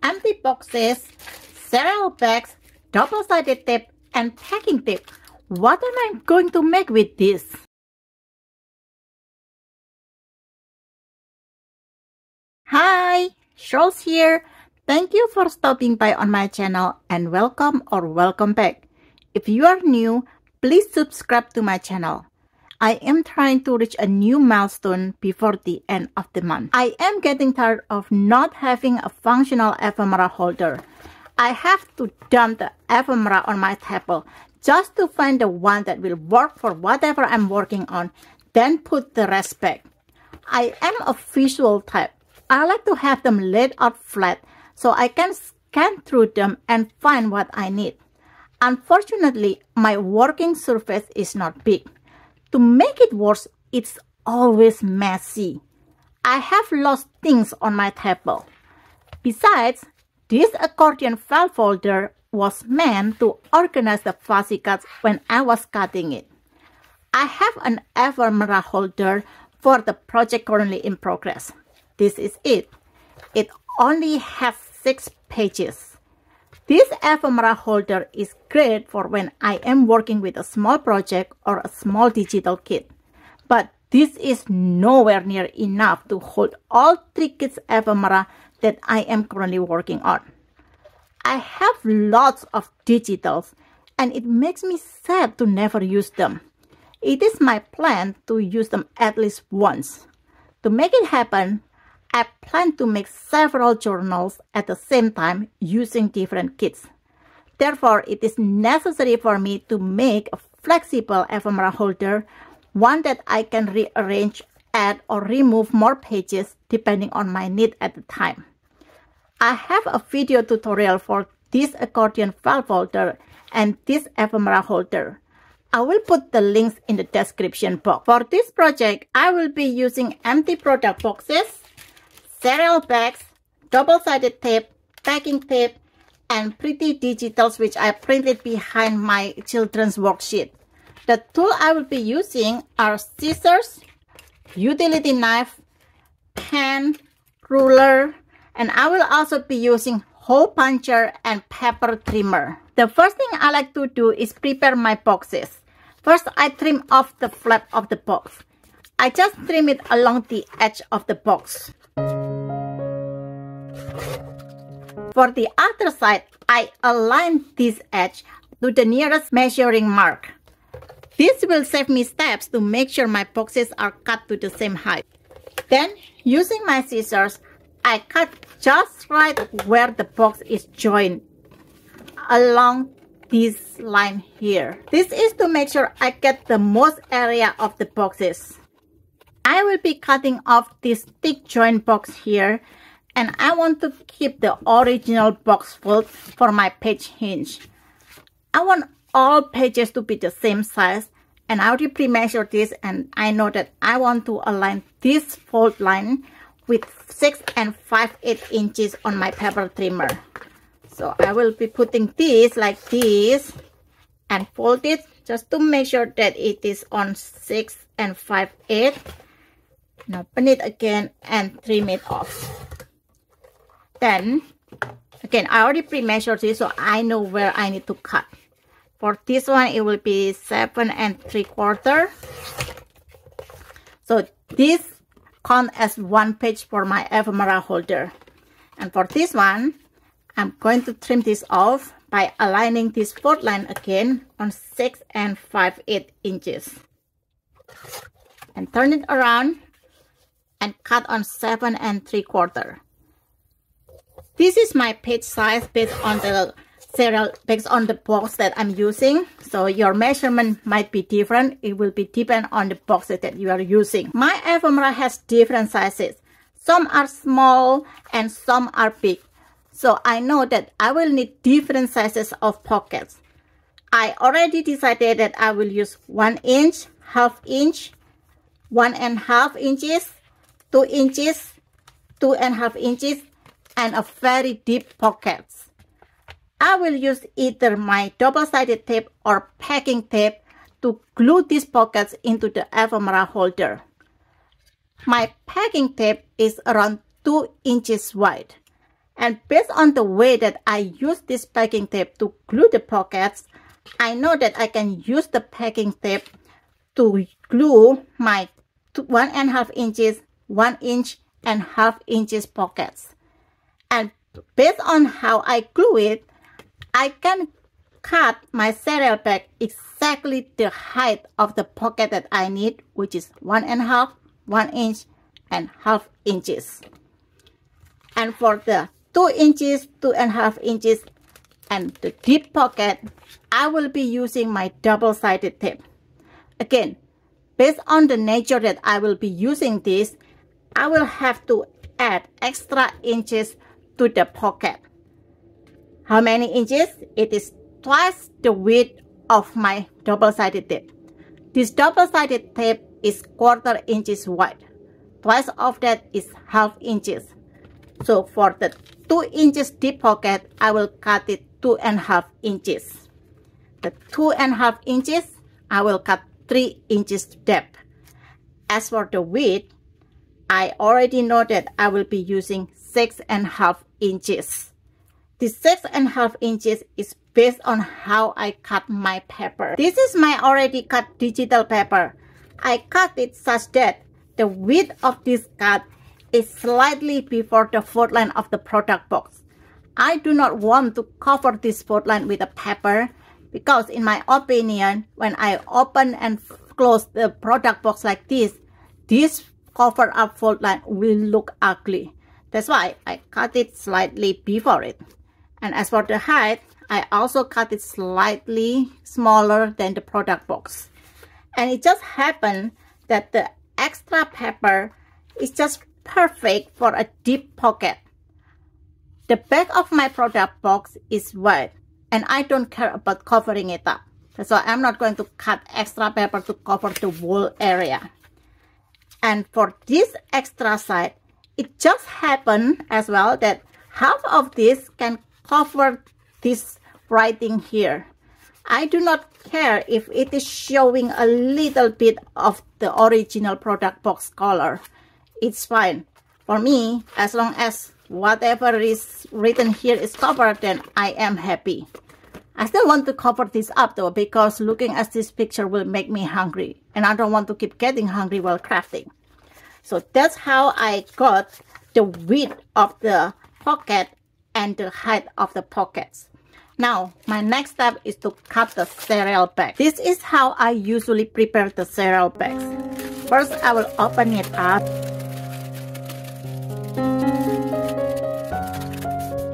empty boxes, cereal bags, double-sided tape, and packing tape. What am I going to make with this? Hi, Sherls here. Thank you for stopping by on my channel and welcome or welcome back. If you are new, please subscribe to my channel. I am trying to reach a new milestone before the end of the month. I am getting tired of not having a functional ephemera holder. I have to dump the ephemera on my table just to find the one that will work for whatever I'm working on, then put the rest back. I am a visual type. I like to have them laid out flat so I can scan through them and find what I need. Unfortunately, my working surface is not big. To make it worse, it's always messy. I have lost things on my table. Besides, this accordion file folder was meant to organize the fussy cuts when I was cutting it. I have an ephemera holder for the project currently in progress. This is it. It only has 6 pages. This ephemera holder is great for when I am working with a small project or a small digital kit. But this is nowhere near enough to hold all 3 kits ephemera that I am currently working on. I have lots of digitals and it makes me sad to never use them. It is my plan to use them at least once. To make it happen, I plan to make several journals at the same time using different kits. Therefore, it is necessary for me to make a flexible ephemera holder, one that I can rearrange, add or remove more pages depending on my need at the time. I have a video tutorial for this accordion file folder and this ephemera holder. I will put the links in the description box. For this project, I will be using empty product boxes, cereal bags, double-sided tape, packing tape, and pretty digitals which I printed behind my children's worksheet. The tool I will be using are scissors, utility knife, pen, ruler, and I will also be using hole puncher and paper trimmer. The first thing I like to do is prepare my boxes. First, I trim off the flap of the box. I just trim it along the edge of the box. For the other side, I align this edge to the nearest measuring mark. This will save me steps to make sure my boxes are cut to the same height. Then, using my scissors, I cut just right where the box is joined along this line here. This is to make sure I get the most area of the boxes. I will be cutting off this thick joint box here, and I want to keep the original box fold for my page hinge. I want all pages to be the same size, and I already pre-measured this, and I know that I want to align this fold line with 6 5/8 inches on my paper trimmer. So I will be putting this like this and fold it just to make sure that it is on 6 5/8. Now open it again and trim it off. Then, again, I already pre-measured this, so I know where I need to cut. For this one, it will be 7 3/4. So this counts as 1 page for my ephemera holder. And for this one, I'm going to trim this off by aligning this fold line again on 6 5/8 inches. And turn it around and cut on 7 3/4. This is my page size based on the box that I'm using. So your measurement might be different. It will be depend on the boxes that you are using. My ephemera has different sizes. Some are small and some are big. So I know that I will need different sizes of pockets. I already decided that I will use 1 inch, half inch, 1.5 inches, 2 inches, 2.5 inches, and a very deep pockets. I will use either my double-sided tape or packing tape to glue these pockets into the ephemera holder. My packing tape is around 2 inches wide. And based on the way that I use this packing tape to glue the pockets, I know that I can use the packing tape to glue my 1.5 inches, 1 inch, and 1/2 inches pockets. And based on how I glue it, I can cut my cereal bag exactly the height of the pocket that I need, which is 1.5, 1 inch, and 1/2 inches. And for the 2 inches, 2.5 inches, and the deep pocket, I will be using my double-sided tape. Again, based on the nature that I will be using this, I will have to add extra inches to the pocket. How many inches? It is twice the width of my double-sided tape. This double-sided tape is 1/4 inches wide. Twice of that is 1/2 inches. So for the 2 inches deep pocket, I will cut it 2.5 inches. The 2.5 inches, I will cut 3 inches depth. As for the width, I already know that I will be using 6.5 inches. The 6.5 inches is based on how I cut my paper. This is my already cut digital paper. I cut it such that the width of this cut is slightly before the fold line of the product box. I do not want to cover this fold line with a paper because in my opinion, when I open and close the product box like this cover up fold line will look ugly. That's why I cut it slightly before it. And as for the height, I also cut it slightly smaller than the product box. And it just happened that the extra paper is just perfect for a deep pocket. The back of my product box is wide and I don't care about covering it up. That's why I'm not going to cut extra paper to cover the whole area. And for this extra side, it just happened as well that half of this can cover this writing here. I do not care if it is showing a little bit of the original product box color. It's fine. For me, as long as whatever is written here is covered, then I am happy. I still want to cover this up though, because looking at this picture will make me hungry. And I don't want to keep getting hungry while crafting. So that's how I got the width of the pocket and the height of the pockets. Now, my next step is to cut the cereal bag. This is how I usually prepare the cereal bags. First, I will open it up.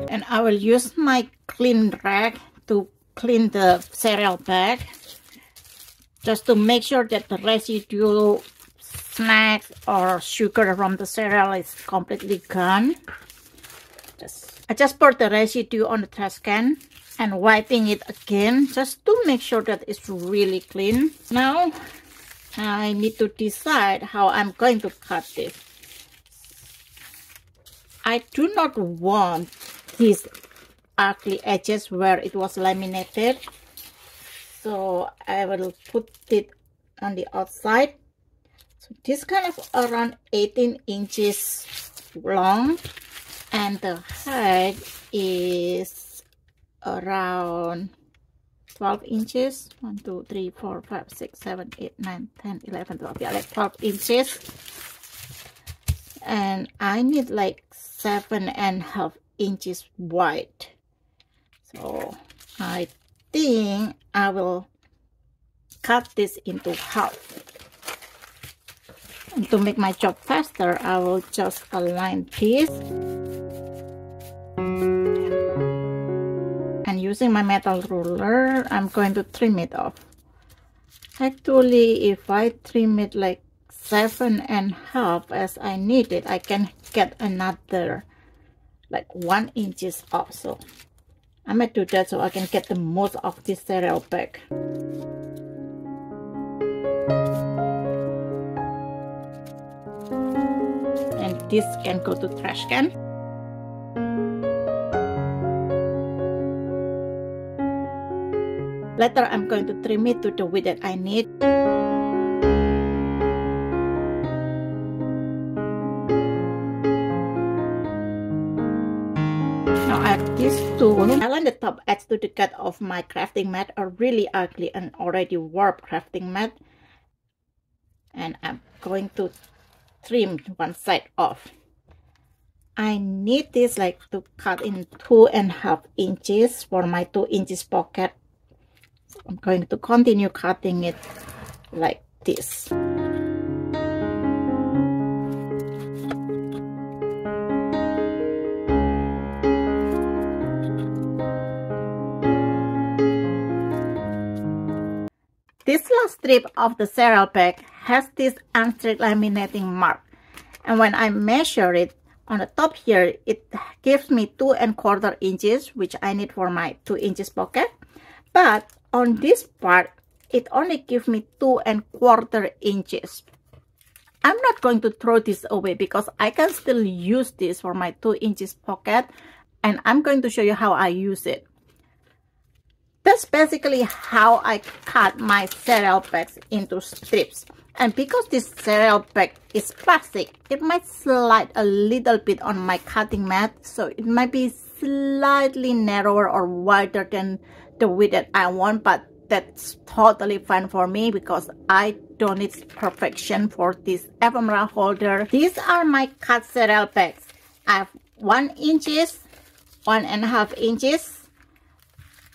And I will use my clean rag to clean the cereal bag. Just to make sure that the residue, snacks or sugar from the cereal is completely gone. I just pour the residue on the trash can and wiping it again just to make sure that it's really clean. Now I need to decide how I'm going to cut this. I do not want these ugly edges where it was laminated, so I will put it on the outside. So this kind of around 18 inches long, and the height is around 12 inches. 1, 2, 3, 4, 5, 6, 7, 8, 9, 10, 11, 12. Yeah, like 12 inches. And I need like 7.5 inches wide. So I think I will cut this into half. And to make my job faster, I will just align this. And using my metal ruler, I'm going to trim it off. Actually, if I trim it like 7.5 as I need it, I can get another like 1 inches off. So I'm gonna do that so I can get the most of this cereal bag. And this can go to trash can. Later, I'm going to trim it to the width that I need. this tool. I like the top edge to the cut of my crafting mat, a really ugly and already warped crafting mat. And I'm going to trim one side off. I need this like to cut in 2.5 inches for my 2 inches pocket. So I'm going to continue cutting it like this. This last strip of the Sherls bag has this unstraight laminating mark, and when I measure it on the top here, it gives me 2.25 inches, which I need for my 2 inches pocket. But on this part, it only gives me 2.25 inches. I'm not going to throw this away because I can still use this for my 2 inches pocket, and I'm going to show you how I use it. That's basically how I cut my Sherls bags into strips. And because this Sherls bag is plastic, it might slide a little bit on my cutting mat, so it might be slightly narrower or wider than the width that I want, but that's totally fine for me because I don't need perfection for this ephemera holder. These are my cut Sherls bags. I have 1 inches, 1.5 inches,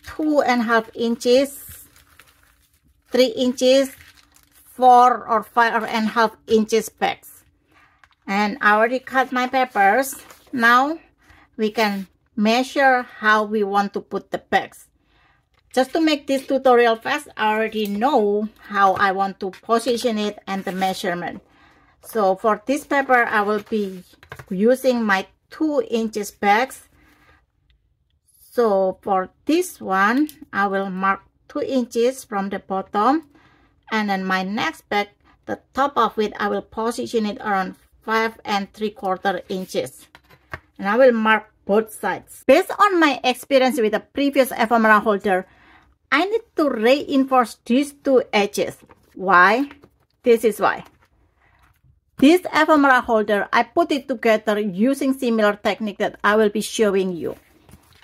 2.5 inches, 3 inches, 4 or 5.5 inches bags. And I already cut my papers. Now we can measure how we want to put the bags. Just to make this tutorial fast, I already know how I want to position it and the measurement. So for this paper, I will be using my 2 inches bags. So for this one, I will mark 2 inches from the bottom, and then my next bag, the top of it, I will position it around 5.75 inches, and I will mark both sides. Based on my experience with the previous ephemera holder, I need to reinforce these 2 edges. Why? This is why. This ephemera holder, I put it together using similar technique that I will be showing you.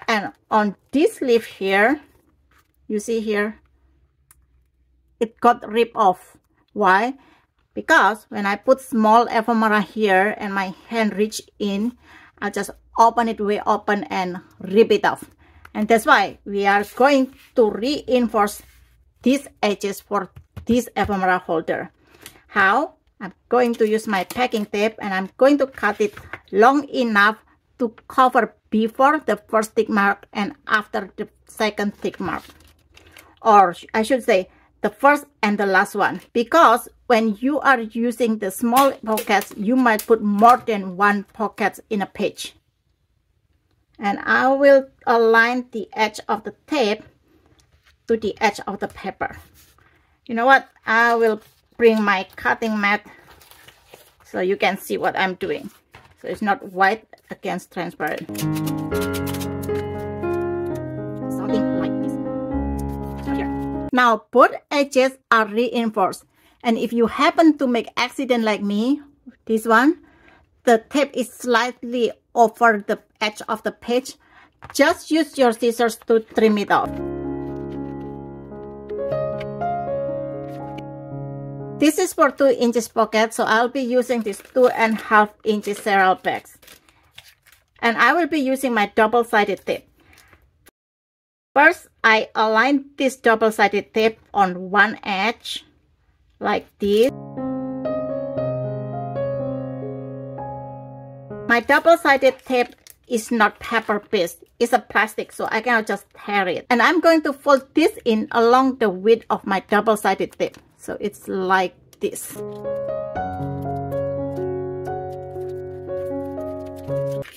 And on this leaf here, you see here, it got ripped off. Why? Because when I put small ephemera here and my hand reach in, I just open it way open and rip it off. And that's why we are going to reinforce these edges for this ephemera holder. How? I'm going to use my packing tape and I'm going to cut it long enough to cover before the first tick mark and after the second tick mark, or I should say the first and the last one, because when you are using the small pockets, you might put more than 1 pocket in a page. And I will align the edge of the tape to the edge of the paper. You know what, I will bring my cutting mat so you can see what I'm doing, so it's not white against transparent. Something like this. So here. Now both edges are reinforced, and if you happen to make accident like me, this one, the tape is slightly over the edge of the page, just use your scissors to trim it off. This is for 2 inches pocket, so I'll be using this 2.5 inches Sherls bags. And I will be using my double-sided tape. First, I align this double-sided tape on one edge, like this. My double-sided tape is not paper based, it's a plastic, so I cannot just tear it. And I'm going to fold this in along the width of my double-sided tape. So it's like this.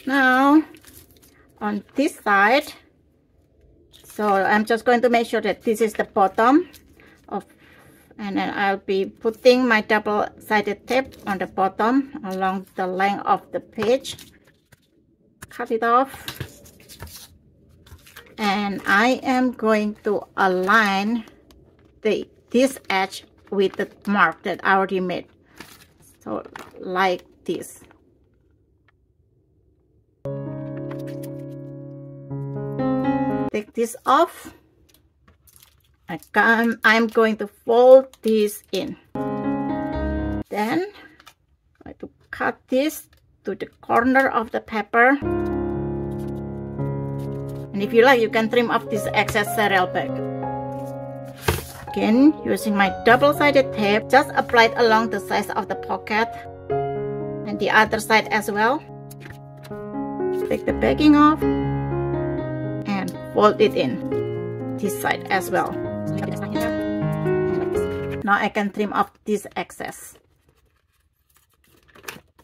Now, on this side, so I'm just going to make sure that this is the bottom of, and then I'll be putting my double-sided tape on the bottom along the length of the page. Cut it off. And I am going to align this edge with the mark that I already made. So like this. take this off. I'm going to fold this in. Then I'm going to cut this to the corner of the paper. And if you like, you can trim off this excess cereal bag. Again, using my double-sided tape, just apply it along the sides of the pocket and the other side as well. Take the backing off and fold it in this side as well. Now I can trim off this excess.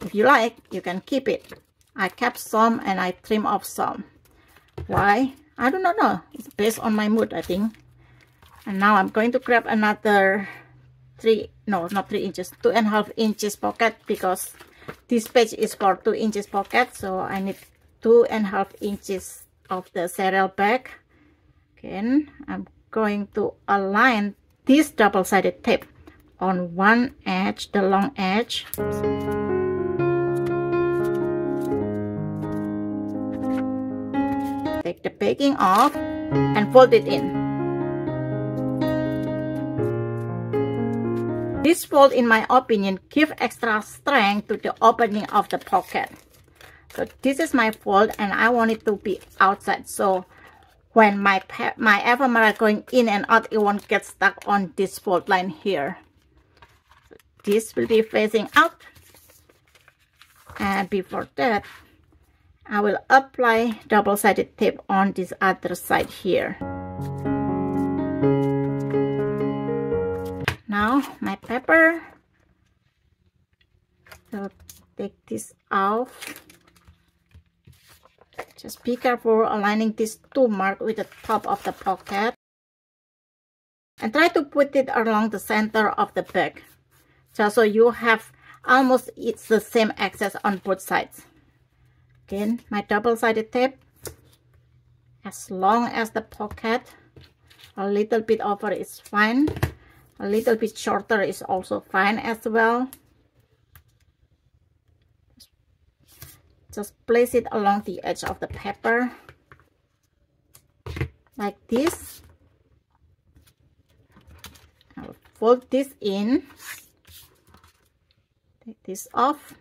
If you like, you can keep it. I kept some and I trim off some. Why? I do not know. It's based on my mood, I think. And now I'm going to grab another 2.5 inches pocket, because this page is for 2 inches pocket, so I need 2.5 inches of the cereal bag. Again, I'm going to align this double-sided tape on one edge, the long edge. Take the backing off and fold it in. This fold, in my opinion, gives extra strength to the opening of the pocket. So this is my fold and I want it to be outside. So when my ephemera going in and out, it won't get stuck on this fold line here. So this will be facing out. And before that, I will apply double-sided tape on this other side here. Now my paper, so take this off. Just be careful aligning these two marks with the top of the pocket, and try to put it along the center of the bag, just so you have almost it's the same access on both sides. Again, my double-sided tape, as long as the pocket, a little bit over is fine. A little bit shorter is also fine as well. Just place it along the edge of the paper like this. I'll fold this in, take this off,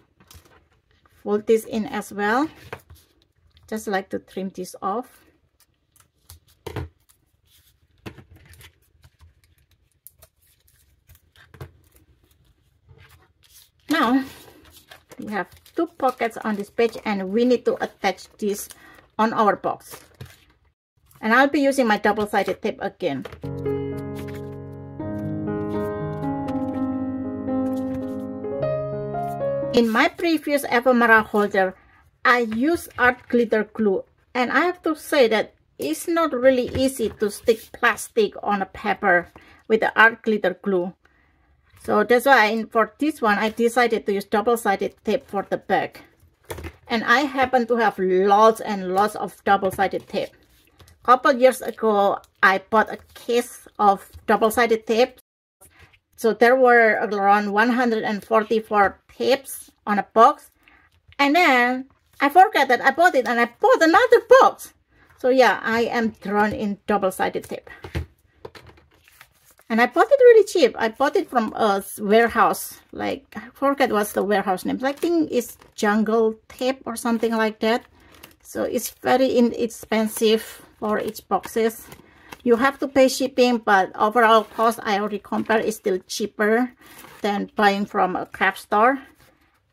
fold this in as well. Just like to trim this off. Now we have two pockets on this page and we need to attach this on our box. And I'll be using my double-sided tape again. In my previous ephemera holder, I used art glitter glue, and I have to say that it's not really easy to stick plastic on a paper with the art glitter glue. So that's why for this one, I decided to use double-sided tape for the back. And I happen to have lots and lots of double-sided tape. A couple years ago, I bought a case of double-sided tape. So there were around 144 tapes on a box. And then I forgot that I bought it and I bought another box. So yeah, I am drawn in double-sided tape. And I bought it really cheap. I bought it from a warehouse. Like, I forget what's the warehouse name. I think it's Jungle Tape or something like that. So it's very inexpensive for each boxes. You have to pay shipping, but overall cost, I already compared, is still cheaper than buying from a craft store.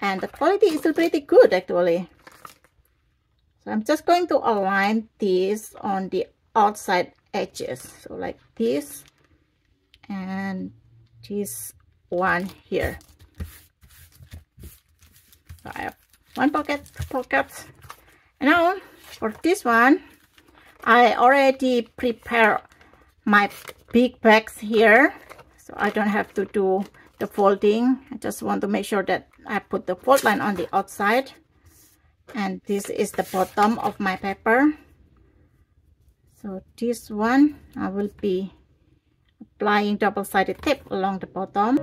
And the quality is still pretty good actually. So I'm just going to align this on the outside edges. So like this. And this one here. So I have one pocket, two pockets. And now for this one, I already prepared my big bags here, so I don't have to do the folding. I just want to make sure that I put the fold line on the outside. And this is the bottom of my paper. So this one, I will be applying double-sided tape along the bottom.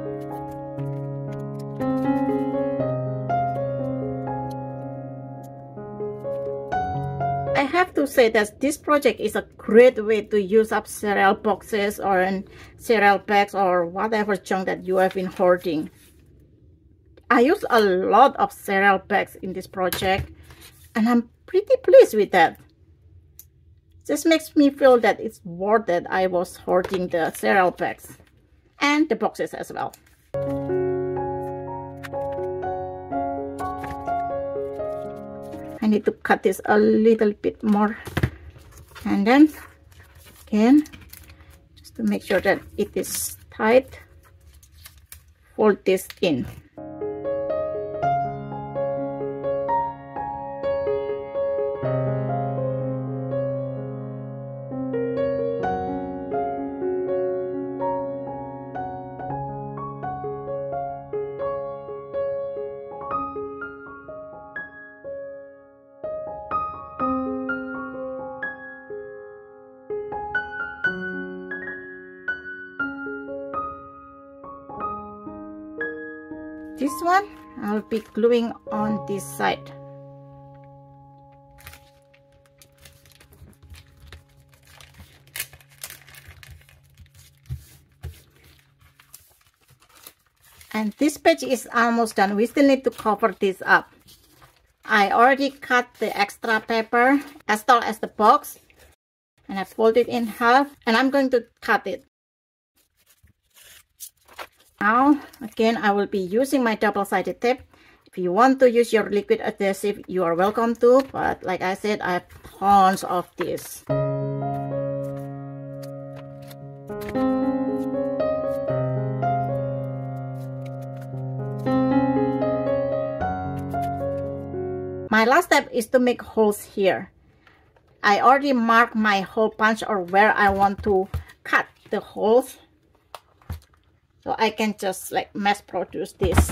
I have to say that this project is a great way to use up cereal boxes or cereal bags or whatever junk that you have been hoarding. I use a lot of cereal bags in this project and I'm pretty pleased with that. Just makes me feel that it's worth it. I was hoarding the cereal bags and the boxes as well. I need to cut this a little bit more, and then again, just to make sure that it is tight, fold this in. This one I'll be gluing on this side. And this page is almost done. We still need to cover this up. I already cut the extra paper as tall as the box, and I fold it in half, and I'm going to cut it. Now, again, I will be using my double-sided tape. If you want to use your liquid adhesive, you are welcome to, but like I said, I have tons of this. My last step is to make holes here. I already marked my hole punch or where I want to cut the holes. So I can just like mass produce this.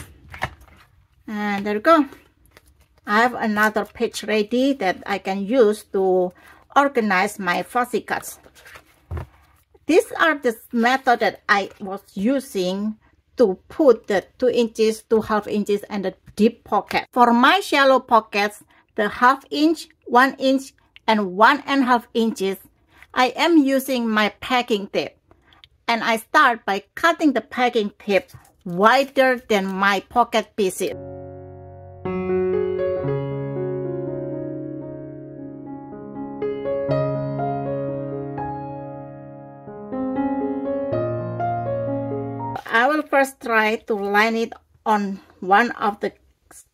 And there we go. I have another page ready that I can use to organize my fussy cuts. These are the method that I was using to put the 2 inches, 2.5 inches and the deep pocket. For my shallow pockets, the 1/2 inch, 1 inch and 1.5 inches, I am using my packing tape. And I start by cutting the packing tape wider than my pocket pieces. I will first try to line it on one of the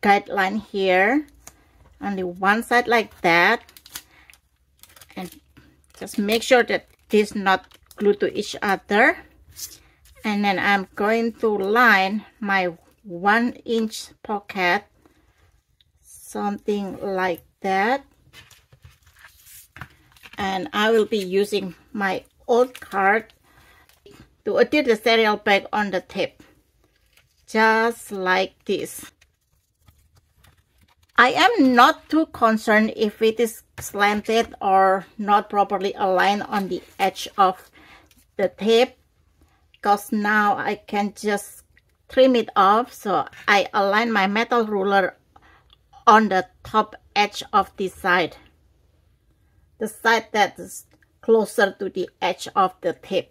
guideline here, only one side like that, and just make sure that this is not glued to each other. And then I'm going to line my 1 inch pocket, something like that. And I will be using my old card to adhere the cereal bag on the tape, just like this. I am not too concerned if it is slanted or not properly aligned on the edge of the tape, because now I can just trim it off. So I align my metal ruler on the top edge of this side, the side that is closer to the edge of the tape.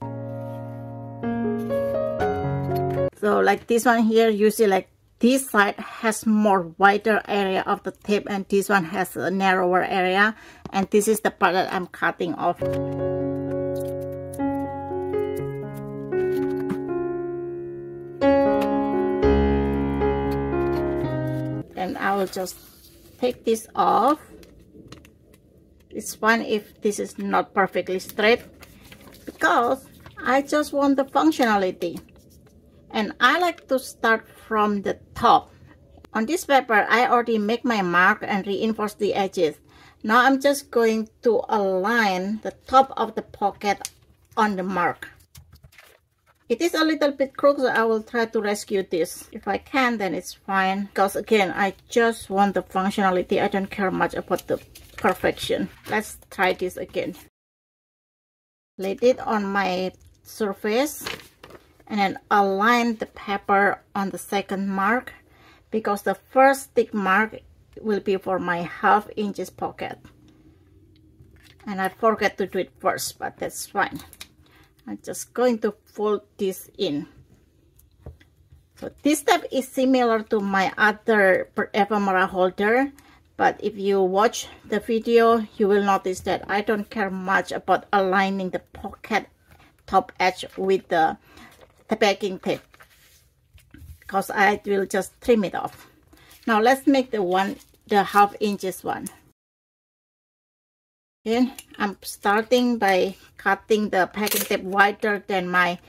So like this one here, you see like this side has more wider area of the tape and this one has a narrower area, and this is the part that I'm cutting off. And I will just take this off. It's fine if this is not perfectly straight, because I just want the functionality. And I like to start from the top. On this paper, I already make my mark and reinforce the edges. Now I'm just going to align the top of the pocket on the mark. It is a little bit crooked, so I will try to rescue this. If I can, then it's fine. Because again, I just want the functionality. I don't care much about the perfection. Let's try this again. Lay it on my surface and then align the paper on the second mark, because the first thick mark will be for my 1/2 inches pocket. and I forget to do it first, but that's fine. I'm just going to fold this in. So this step is similar to my other ephemera holder, but if you watch the video, you will notice that I don't care much about aligning the pocket top edge with the packing tape, because I will just trim it off. Now let's make the 1.5 inches one. Okay, I'm starting by cutting the packing tape wider than my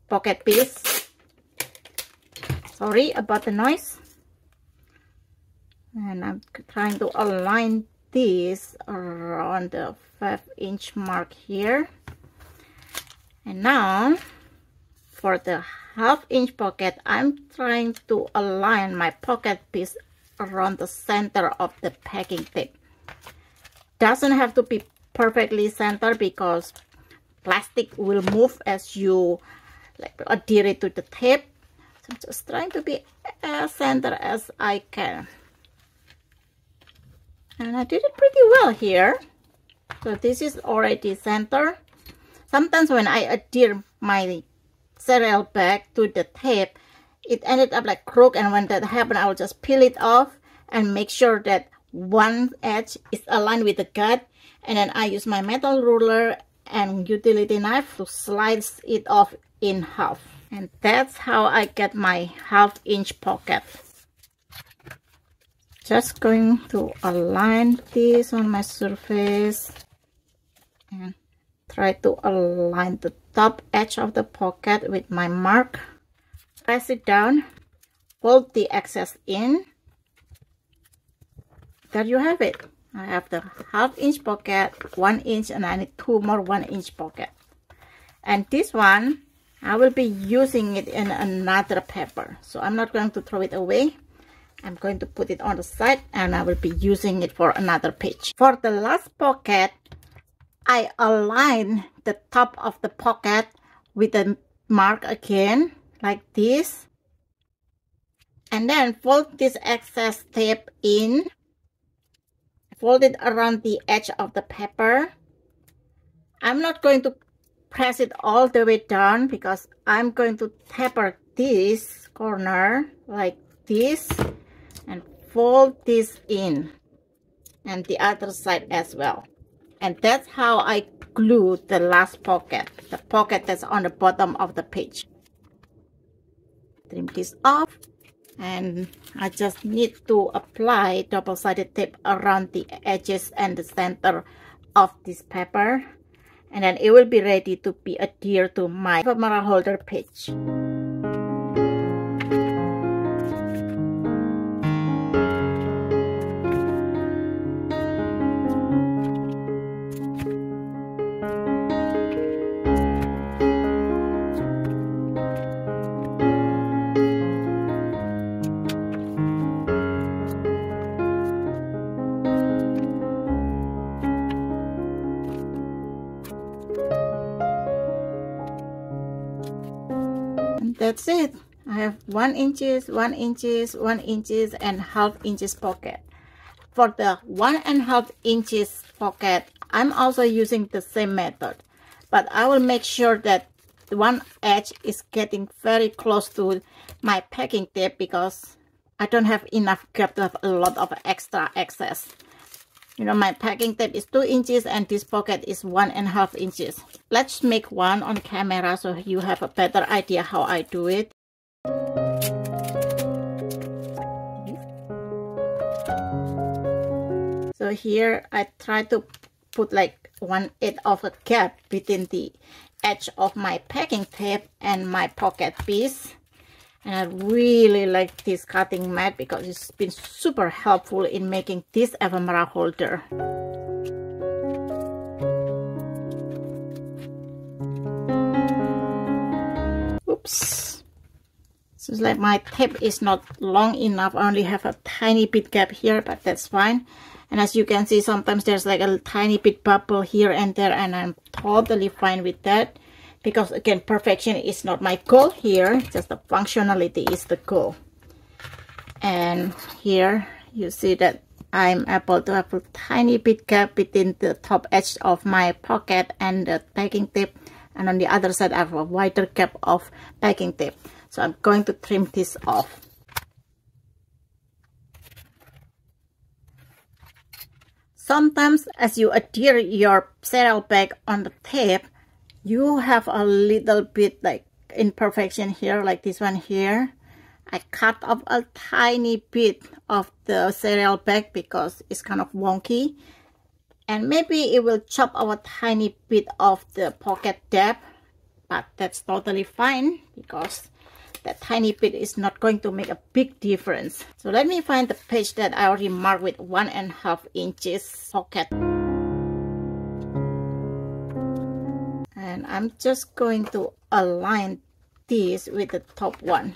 pocket piece. Sorry about the noise. And I'm trying to align this around the 5-inch mark here. And now for the 1/2-inch pocket, I'm trying to align my pocket piece around the center of the packing tape. Doesn't have to be perfectly centered because plastic will move as you adhere it to the tape. So I'm just trying to be as centered as I can. And I did it pretty well here. So this is already centered. Sometimes when I adhere my cereal bag to the tape, it ended up like crooked, and when that happens, I will just peel it off and make sure that one edge is aligned with the gut, and then I use my metal ruler and utility knife to slice it off in half. And that's how I get my 1/2-inch pocket. Just going to align this on my surface and try to align the top edge of the pocket with my mark. Press it down, fold the excess in. There you have it. I have the 1/2-inch pocket, 1 inch, and I need 2 more 1-inch pocket. And this one, I will be using it in another paper. So I'm not going to throw it away. I'm going to put it on the side, and I will be using it for another page. For the last pocket, I align the top of the pocket with the mark again, like this. And then fold this excess tape in. Fold it around the edge of the paper. I'm not going to press it all the way down because I'm going to taper this corner like this and fold this in, and the other side as well. And that's how I glue the last pocket, the pocket that's on the bottom of the page. Trim this off, and I just need to apply double-sided tape around the edges and the center of this paper, and then it will be ready to be adhered to my ephemera holder page. That's it. I have 1 inches, 1 inches, 1 inches, and 1/2 inches pocket. For the 1.5 inches pocket, I'm also using the same method, but I will make sure that one edge is getting very close to my packing tape because I don't have enough gap to have a lot of extra excess. You know, my packing tape is 2 inches and this pocket is 1.5 inches. Let's make one on camera so you have a better idea how I do it. So here I try to put like 1/8 of a gap between the edge of my packing tape and my pocket piece. And I really like this cutting mat because it's been super helpful in making this ephemera holder. Oops. So it's like my tape is not long enough. I only have a tiny bit gap here, but that's fine. And as you can see, sometimes there's like a tiny bit bubble here and there, and I'm totally fine with that. Because again, perfection is not my goal here, just the functionality is the goal. And here you see that I'm able to have a tiny bit gap between the top edge of my pocket and the packing tape, and on the other side I have a wider gap of packing tape. So I'm going to trim this off. Sometimes as you adhere your cereal bag on the tape, you have a little bit like imperfection here, like this one here. I cut off a tiny bit of the cereal bag because it's kind of wonky, and maybe it will chop out a tiny bit of the pocket depth, but that's totally fine because that tiny bit is not going to make a big difference. So let me find the page that I already marked with 1.5 inches pocket, and I'm just going to align this with the top one.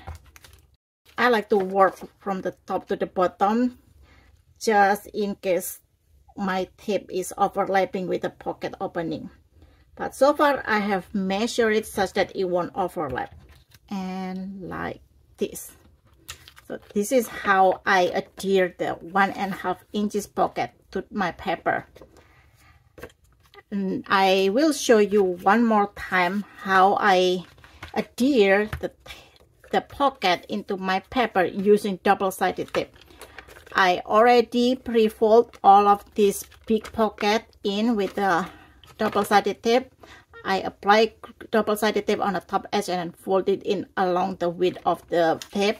I like to work from the top to the bottom just in case my tape is overlapping with the pocket opening. But so far I have measured it such that it won't overlap. And like this. So this is how I adhere the 1.5 inches pocket to my paper. And I will show you one more time how I adhere the pocket into my paper using double-sided tape. I already pre-fold all of this big pocket in with the double-sided tape. I apply double-sided tape on the top edge and then fold it in along the width of the tape.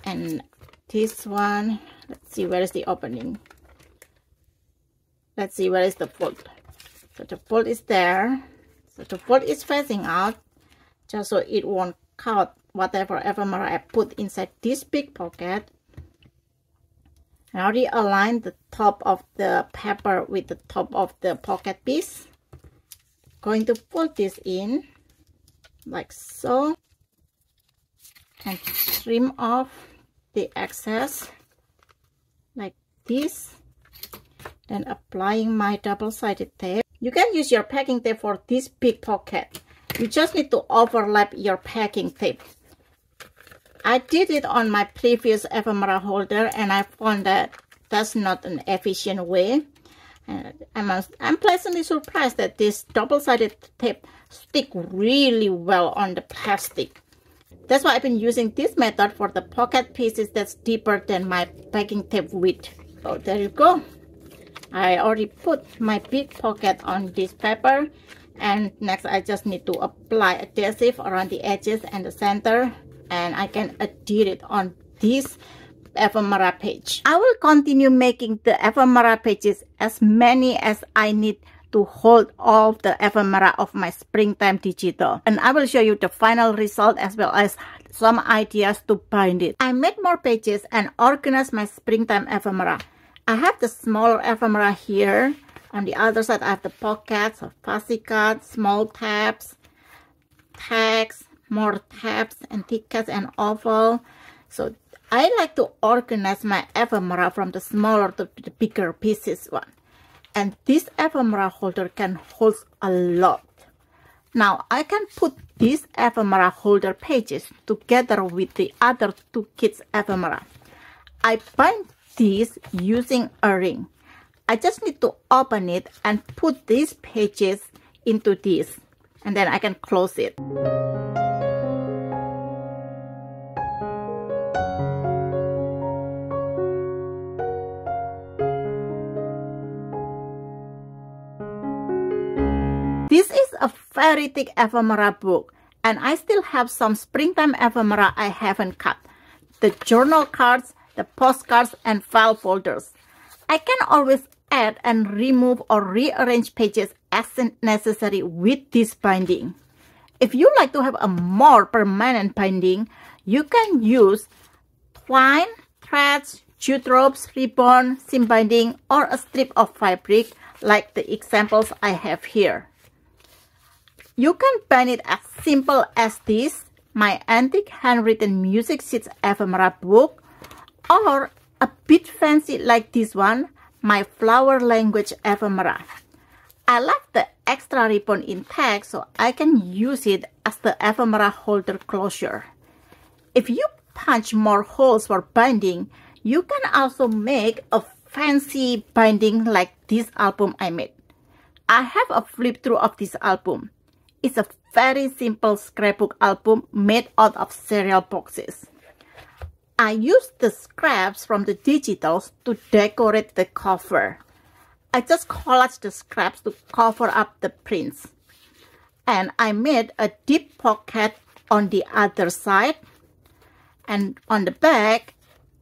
And this one, let's see, where is the opening? Let's see, where is the fold? So the fold is there. So the fold is facing out just so it won't cut whatever ephemera I put inside this big pocket. I already aligned the top of the paper with the top of the pocket piece. Going to fold this in like so and trim off the excess like this. Then applying my double-sided tape. You can use your packing tape for this big pocket. You just need to overlap your packing tape. I did it on my previous ephemera holder and I found that that's not an efficient way. And I'm pleasantly surprised that this double-sided tape sticks really well on the plastic. That's why I've been using this method for the pocket pieces that's deeper than my packing tape width. So there you go. I already put my big pocket on this paper, and next I just need to apply adhesive around the edges and the center, and I can adhere it on this ephemera page. I will continue making the ephemera pages as many as I need to hold all the ephemera of my springtime digital, and I will show you the final result as well as some ideas to bind it. I made more pages and organized my springtime ephemera. I have the smaller ephemera here. On the other side I have the pockets of fussy cuts, small tabs, tags, more tabs and tickets and oval. So I like to organize my ephemera from the smaller to the bigger pieces one. And this ephemera holder can hold a lot. Now I can put these ephemera holder pages together with the other two kids' ephemera. I bind these using a ring. I just need to open it and put these pages into this, and then I can close it. This is a very thick ephemera book, and I still have some springtime ephemera I haven't cut. The journal cards, the postcards, and file folders. I can always add and remove or rearrange pages as necessary with this binding. If you like to have a more permanent binding, you can use twine, threads, jute ropes, ribbon, seam binding, or a strip of fabric like the examples I have here. You can bind it as simple as this, my antique handwritten music sheets ephemera book, or a bit fancy like this one, my flower language ephemera. I left the extra ribbon intact so I can use it as the ephemera holder closure. If you punch more holes for binding, you can also make a fancy binding like this album I made. I have a flip through of this album. It's a very simple scrapbook album made out of cereal boxes. I used the scraps from the digitals to decorate the cover. I just collaged the scraps to cover up the prints. And I made a deep pocket on the other side. And on the back,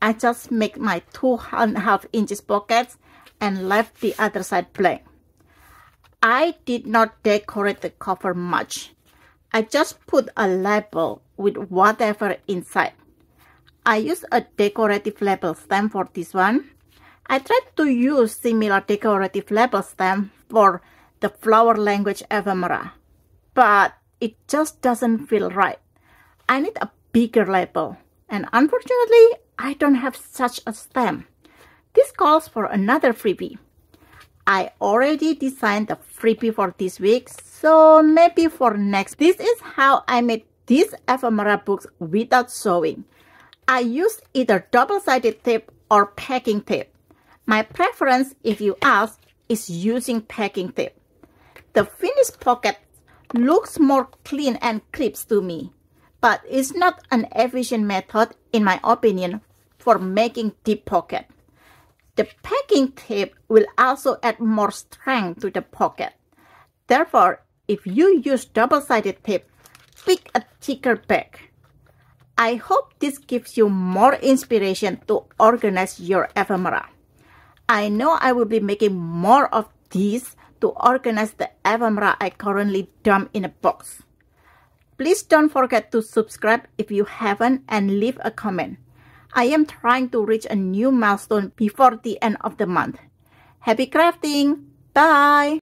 I just make my 2.5 inches pockets and left the other side blank. I did not decorate the cover much. I just put a label with whatever inside. I used a decorative label stamp for this one. I tried to use similar decorative label stamp for the flower language ephemera, but it just doesn't feel right. I need a bigger label, and unfortunately, I don't have such a stamp. This calls for another freebie. I already designed the freebie for this week, so maybe for next. This is how I made these ephemera books without sewing. I used either double-sided tape or packing tape. My preference, if you ask, is using packing tape. The finished pocket looks more clean and crisp to me, but it's not an efficient method, in my opinion, for making deep pocket. The packing tape will also add more strength to the pocket. Therefore, if you use double-sided tape, pick a thicker bag. I hope this gives you more inspiration to organize your ephemera. I know I will be making more of these to organize the ephemera I currently dump in a box. Please don't forget to subscribe if you haven't and leave a comment. I am trying to reach a new milestone before the end of the month. Happy crafting! Bye!